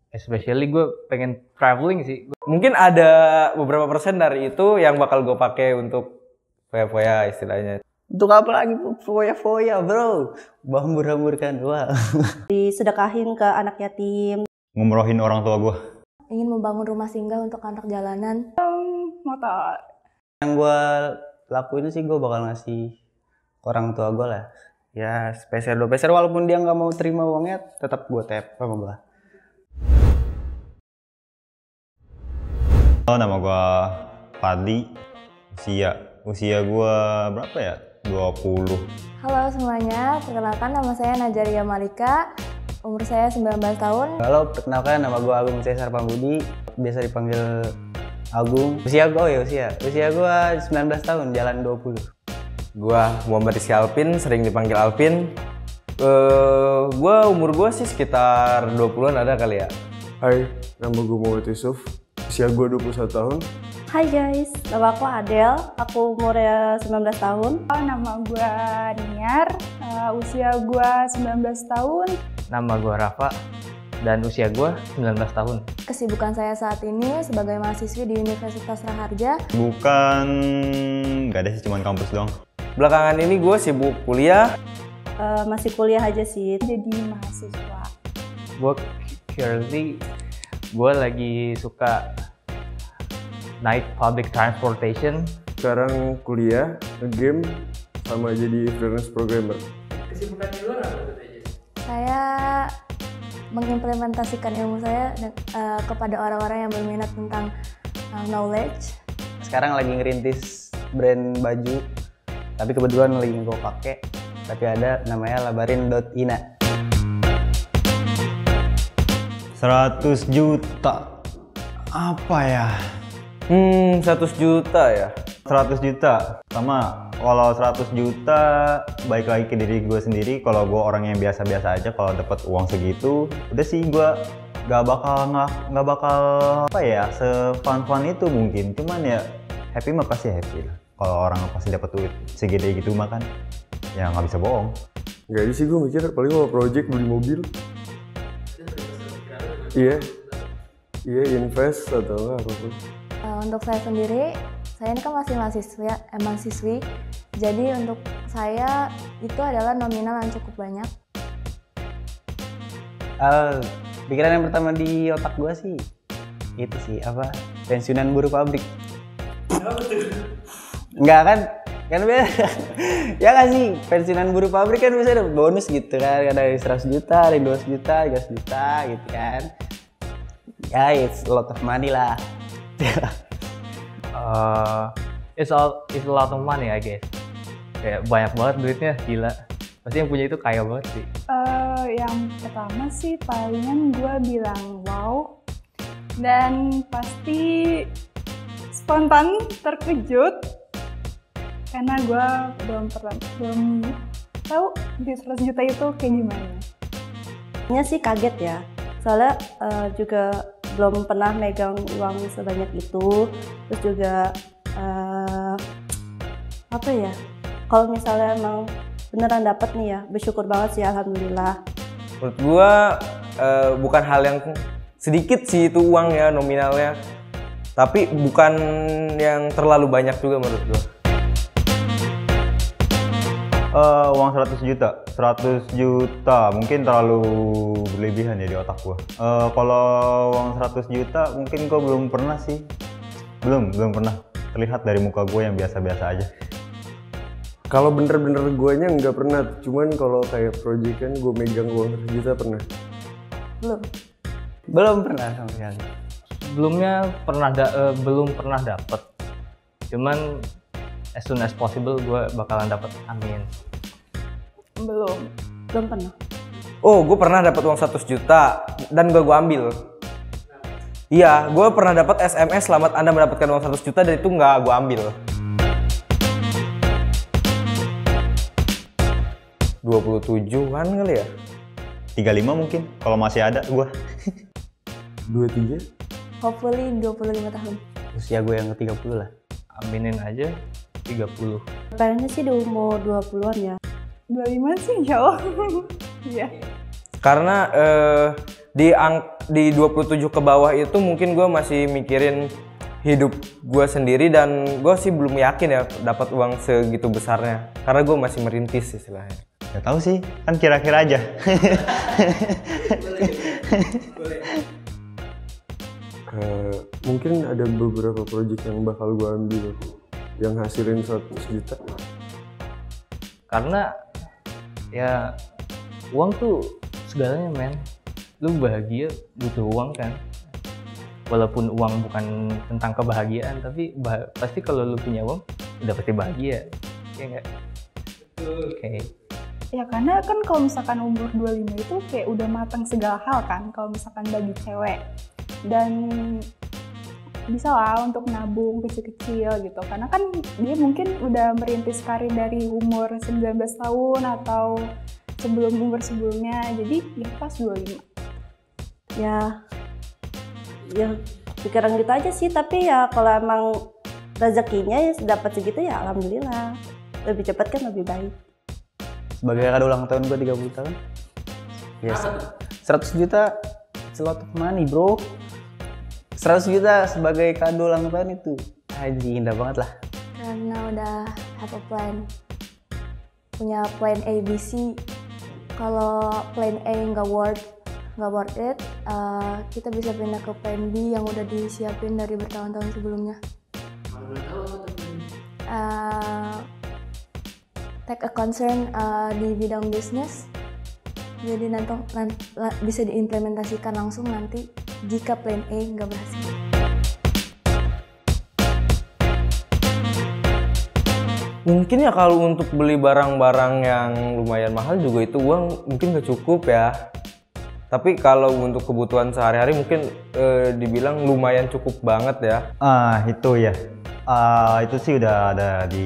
Especially gue pengen traveling sih. Mungkin ada beberapa persen dari itu yang bakal gue pakai untuk foya-foya istilahnya. Untuk apa lagi foya-foya bro? Hambur-hamburkan uang. Disedekahin ke anak yatim. Ngumrohin orang tua gue. Ingin membangun rumah singgah untuk anak jalanan. Motor. Yang gue lakuin sih gue bakal ngasih ke orang tua gue lah. Ya sepeser 2 peser walaupun dia nggak mau terima uangnya tetap gue tap sama gue. Nama gue Fadli. Usia gue berapa ya? 20. Halo semuanya, perkenalkan nama saya Najaria Malika. Umur saya 19 tahun. Halo, perkenalkan nama gue Agung Cesar Pambudi. Biasa dipanggil Agung. Usia gue 19 tahun, jalan 20. Gua Muhammad Rizky Alpin, sering dipanggil Alpin. Umur gue sih sekitar 20-an ada kali ya. Hai, nama gue Muhammad Yusuf. Usia gue 21 tahun. Hai guys, nama aku Adel. Aku umurnya 19 tahun. Nama gue Niar. Usia gue 19 tahun. Nama gue Rafa dan usia gue 19 tahun. Kesibukan saya saat ini sebagai mahasiswi di Universitas Raharja. Bukan, gak ada sih, cuman kampus doang. Belakangan ini gue sibuk kuliah. Masih kuliah aja sih. Jadi mahasiswa. Gue currently lagi suka naik public transportation. Sekarang kuliah, nge-game, sama jadi freelance programmer. Kesibukan di luar apa tuh aja? Saya mengimplementasikan ilmu saya kepada orang-orang yang berminat tentang knowledge. Sekarang lagi ngerintis brand baju. Tapi kebetulan lagi gue pakai. Tapi ada namanya labarin.ina. 100 juta. Apa ya? 100 juta ya. 100 juta. Sama kalau 100 juta baik lagi ke diri gue sendiri. Kalau gue orang yang biasa-biasa aja, kalau dapat uang segitu udah sih gue nggak bakal apa ya, se-fun itu mungkin. Cuman ya happy mah pasti happy lah. Kalau orang pasti dapat duit segede gitu mah kan ya nggak bisa bohong. Nggak ada sih, gue mikir paling mau project beli mobil. Iya, invest atau enggak apapun. Untuk saya sendiri, saya ini kan masih mahasiswi. Jadi untuk saya itu adalah nominal yang cukup banyak. Pikiran yang pertama di otak gue sih itu sih apa, pensiunan buruh pabrik. Enggak kan beda. Ya kan sih, pensiunan buruh pabrik kan bisa ada bonus gitu kan, ada 100 juta, ada 200 juta, 300 juta gitu kan. Ya it's a lot of money lah. It's a lot of money I guess. Kayak banyak banget duitnya, gila. Pasti yang punya itu kaya banget sih. Yang pertama sih palingan gue bilang wow. Dan pasti spontan terkejut. Karena gue belum tahu di 100 juta itu kayak gimana. Nya sih kaget ya. Soalnya juga belum pernah megang uang sebanyak itu. Terus juga apa ya? Kalau misalnya emang beneran dapat nih ya, bersyukur banget sih, alhamdulillah. Menurut gue bukan hal yang sedikit sih itu uang ya nominalnya. Tapi bukan yang terlalu banyak juga menurut gue. Uang 100 juta mungkin terlalu berlebihan ya di otak gua. Kalau uang 100 juta mungkin gua belum pernah sih, belum pernah terlihat dari muka gue yang biasa-biasa aja. Kalau bener-bener guanya nggak pernah, cuman kalau kayak project kan gue megang uang 100 juta pernah. Belum pernah sama sekali. Sebelumnya belum pernah dapet. Cuman as soon as possible gue bakalan dapet, amin. Belum pernah. Oh, gue pernah dapat uang 100 juta dan gue ambil. Iya, gue pernah dapat SMS selamat Anda mendapatkan uang 100 juta dan itu nggak gue ambil. 27-an kali ya? 35 mungkin, kalau masih ada gue. 23? Hopefully 25 tahun. Usia gue yang ke-30 lah. Aminin aja 30. Pengennya sih di umur 20-an ya. 25 sih insya Allah. Iya. Karena di 27 ke bawah itu mungkin gue masih mikirin hidup gue sendiri, dan gue sih belum yakin ya dapat uang segitu besarnya karena gue masih merintis istilahnya. Gak tahu sih, kan kira-kira aja. Mungkin ada beberapa project yang bakal gue ambil yang hasilin 100 juta. Karena ya uang tuh segalanya men. Lu bahagia butuh uang kan. Walaupun uang bukan tentang kebahagiaan, tapi pasti kalau lu punya uang udah pasti bahagia. Iya nggak? Oke. Ya karena kan kalau misalkan umur 25 itu kayak udah matang segala hal kan kalau misalkan bagi cewek. Dan bisa lah untuk nabung kecil-kecil gitu. Karena kan dia mungkin udah merintis karir dari umur 19 tahun atau sebelum umur sebelumnya. Jadi ya pas 25. Ya pikiran gitu aja sih, tapi ya kalau emang rezekinya ya dapat segitu ya alhamdulillah. Lebih cepat kan lebih baik. Sebagai kado ulang tahun gue 30 tahun. Yes. 100 juta it's a lot of money, bro. 100 juta sebagai kado ulang tahun itu anjing indah banget lah. Karena udah have a plan, punya plan A, B, C. Kalau plan A nggak worth it, kita bisa pindah ke plan B yang udah disiapin dari bertahun-tahun sebelumnya. Take a concern di bidang bisnis, jadi nanti bisa diimplementasikan langsung nanti jika plan A nggak berhasil. Mungkin ya kalau untuk beli barang-barang yang lumayan mahal juga itu uang mungkin nggak cukup ya. Tapi kalau untuk kebutuhan sehari-hari mungkin dibilang lumayan cukup banget ya. Itu ya. Itu sih udah ada di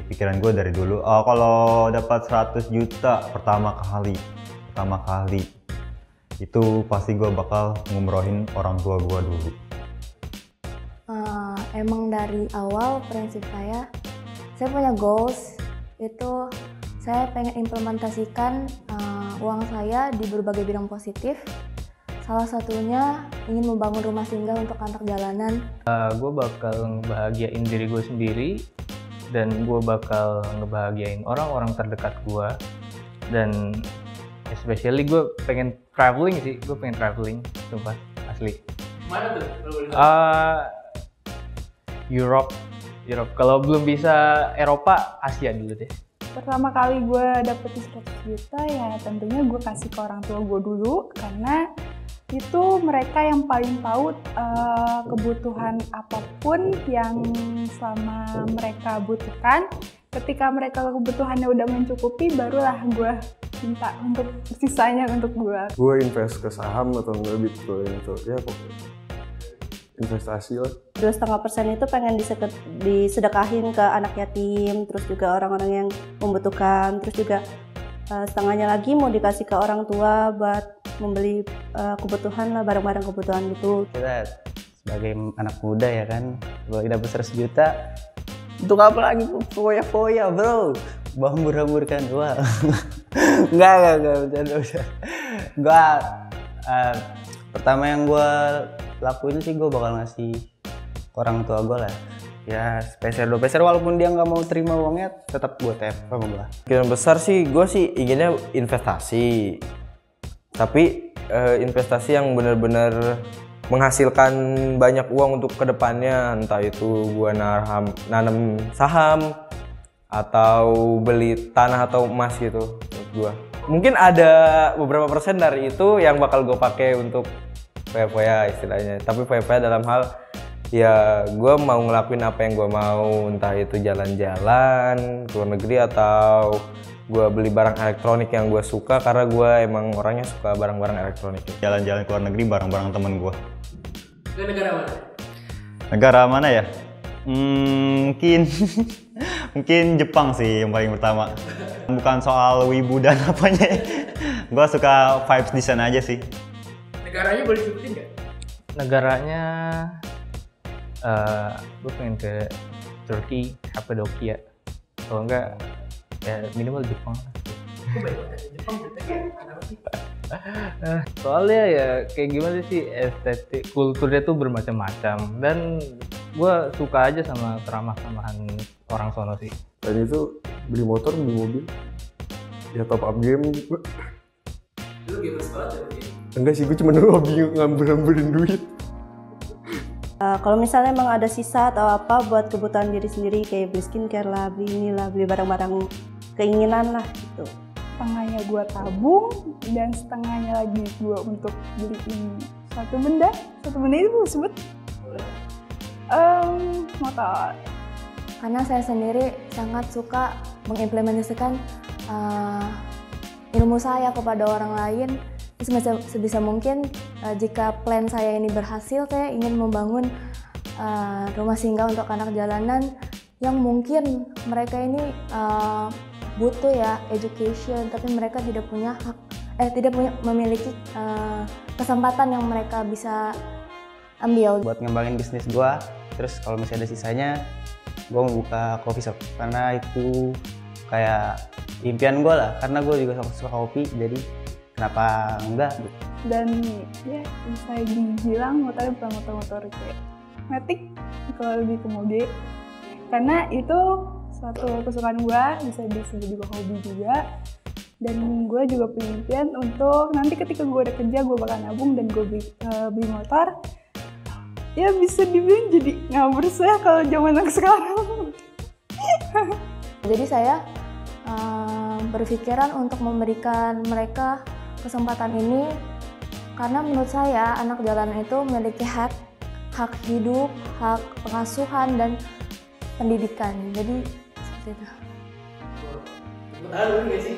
pikiran gue dari dulu. Kalau dapat 100 juta pertama kali itu pasti gue bakal ngumrohin orang tua gue dulu. Emang dari awal prinsip saya punya goals, itu saya pengen implementasikan uang saya di berbagai bidang positif. Salah satunya ingin membangun rumah singgah untuk anak jalanan. Gue bakal ngebahagiain diri gue sendiri, dan gue bakal ngebahagiain orang-orang terdekat gue. Dan especially gue pengen traveling sih, sumpah, asli. Mana tuh? Europe. Kalau belum bisa Eropa, Asia dulu deh. Pertama kali gue dapetin 100 juta ya tentunya gue kasih ke orang tua gue dulu, karena itu mereka yang paling tahu kebutuhan apapun yang selama mereka butuhkan. Ketika mereka kebutuhannya udah mencukupi, barulah gue minta untuk sisanya untuk gue. Gue invest ke saham atau enggak Bitcoin atau ya pokoknya investasi lah. 2,5% itu pengen disedekahin ke anak yatim, terus juga orang-orang yang membutuhkan, terus juga setengahnya lagi mau dikasih ke orang tua buat membeli kebutuhan lah, barang-barang kebutuhan gitu. Kita sebagai anak muda ya kan, kalau kita dapat 100 juta untuk apa lagi? Foya-foya bro, hambur-hamburkan uang. Enggak bercanda. Pertama yang gue lakuin sih gue bakal ngasih ke orang tua gue lah. Ya sepeser 2 peser, walaupun dia nggak mau terima uangnya tetap gue tap sama gue. Kemungkinan besar sih gue sih inginnya investasi, tapi investasi yang benar-benar menghasilkan banyak uang untuk kedepannya, entah itu gue nanam saham atau beli tanah atau emas gitu menurut gue. Mungkin ada beberapa persen dari itu yang bakal gue pakai untuk foya-foya istilahnya, tapi foya-foya dalam hal ya gue mau ngelakuin apa yang gue mau, entah itu jalan-jalan ke luar negeri atau gue beli barang elektronik yang gue suka, karena gue emang orangnya suka barang-barang elektronik. Jalan-jalan ke luar negeri bareng-bareng temen gue. Ke negara mana? Negara mana ya? Mungkin Jepang sih yang paling pertama. Bukan soal wibu dan apanya. Gue suka vibes di sana aja sih. Negaranya boleh sebutin nggak? Negaranya, gue pengen ke Turki, Cappadocia. Kalau enggak, ya minimal Jepang. Kok banyak Jepang gitu ya? Kenapa sih? Soalnya ya kayak gimana sih, estetik kulturnya tuh bermacam-macam dan gue suka aja sama keramah-tamahan orang sono sih. Dan itu beli motor, beli mobil, ya top up game. Lu gamers banget ya? Enggak sih, gue cuma hobi ngambil-ngambilin duit. Kalau misalnya emang ada sisa atau apa buat kebutuhan diri sendiri kayak beli skincare lah, beli inilah, beli barang-barang keinginan lah gitu. Setengahnya gue tabung dan setengahnya lagi gue untuk beliin satu benda itu gue sebut motor. Karena saya sendiri sangat suka mengimplementasikan ilmu saya kepada orang lain. Sebisa mungkin jika plan saya ini berhasil, saya ingin membangun rumah singgah untuk anak jalanan yang mungkin mereka ini butuh ya education, tapi mereka tidak punya hak, memiliki kesempatan yang mereka bisa ambil. Buat ngembangin bisnis gue, terus kalau misalnya ada sisanya, gue mau buka coffee shop karena itu kayak impian gue lah, karena gue juga suka kopi, jadi kenapa enggak? Dan ya bisa dibilang motornya bukan motor-motor kayak Matic, kalau lebih ke mode, karena itu suatu kesukaan gue, bisa disebut juga hobi juga. Dan gue juga punya impian untuk nanti ketika gue udah kerja, gue bakal nabung dan gue beli motor. Ya bisa dibilang jadi ngabers ya kalau zaman anak sekarang. Jadi saya berpikiran untuk memberikan mereka kesempatan ini karena menurut saya anak jalanan itu memiliki hak hidup, hak pengasuhan dan pendidikan. Jadi seperti itu. Tahu nggak sih?